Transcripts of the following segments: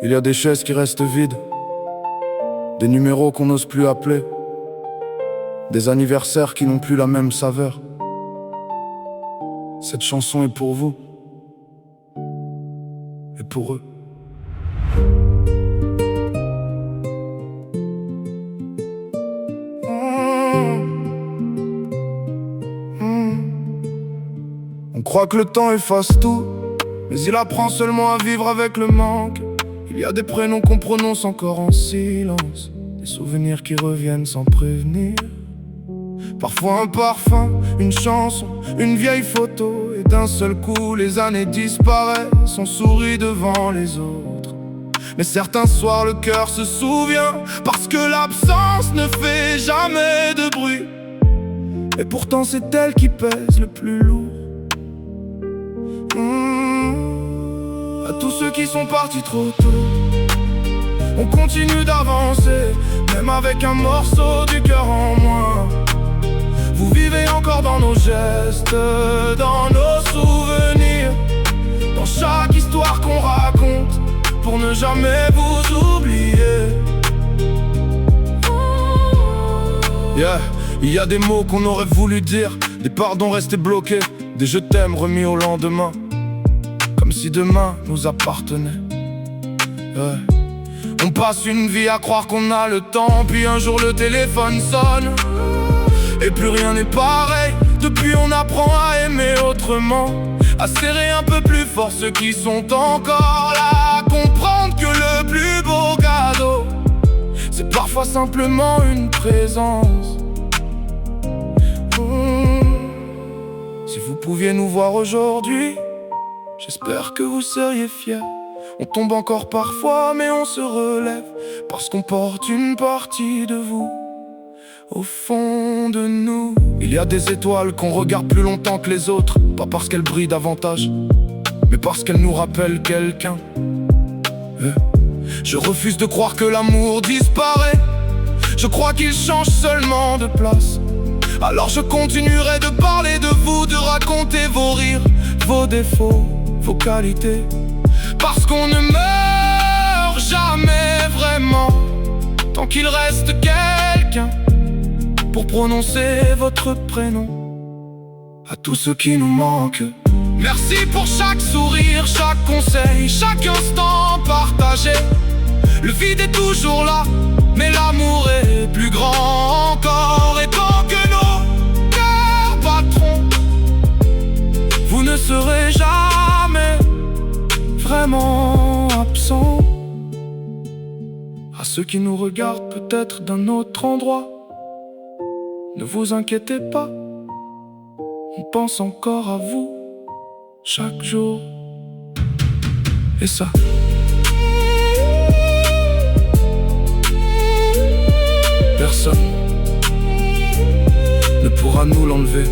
Il y a des chaises qui restent vides, des numéros qu'on n'ose plus appeler, des anniversaires qui n'ont plus la même saveur. Cette chanson est pour vous et pour eux. On croit que le temps efface tout, mais il apprend seulement à vivre avec le manque. Il y a des prénoms qu'on prononce encore en silence, des souvenirs qui reviennent sans prévenir. Parfois un parfum, une chanson, une vieille photo, et d'un seul coup les années disparaissent, on sourit devant les autres. Mais certains soirs le cœur se souvient, parce que l'absence ne fait jamais de bruit. Et pourtant c'est elle qui pèse le plus lourd. À tous ceux qui sont partis trop tôt, on continue d'avancer, même avec un morceau du cœur en moins. Vous vivez encore dans nos gestes, dans nos souvenirs, dans chaque histoire qu'on raconte, pour ne jamais vous oublier. Il y a des mots qu'on aurait voulu dire, des pardons restés bloqués, des je t'aime remis au lendemain, comme si demain nous appartenait. On passe une vie à croire qu'on a le temps, puis un jour le téléphone sonne et plus rien n'est pareil. Depuis on apprend à aimer autrement, à serrer un peu plus fort ceux qui sont encore là, à comprendre que le plus beau cadeau, c'est parfois simplement une présence. Si vous pouviez nous voir aujourd'hui, j'espère que vous seriez fiers. On tombe encore parfois, mais on se relève, parce qu'on porte une partie de vous au fond de nous. Il y a des étoiles qu'on regarde plus longtemps que les autres, pas parce qu'elles brillent davantage, mais parce qu'elles nous rappellent quelqu'un. Je refuse de croire que l'amour disparaît, je crois qu'il change seulement de place. Alors je continuerai de parler de vous, de raconter vos rires, vos défauts, vos qualités, parce qu'on ne meurt jamais vraiment, tant qu'il reste quelqu'un pour prononcer votre prénom. À tous ceux qui nous manquent, merci pour chaque sourire, chaque conseil, chaque instant partagé. Le vide est toujours là, mais l'amour est plus grand encore. Et tant que nos cœurs battront, vous ne serez jamais vraiment absents. À ceux qui nous regardent peut-être d'un autre endroit, ne vous inquiétez pas, on pense encore à vous chaque jour. Et ça, personne ne pourra nous l'enlever.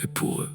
Et pour eux.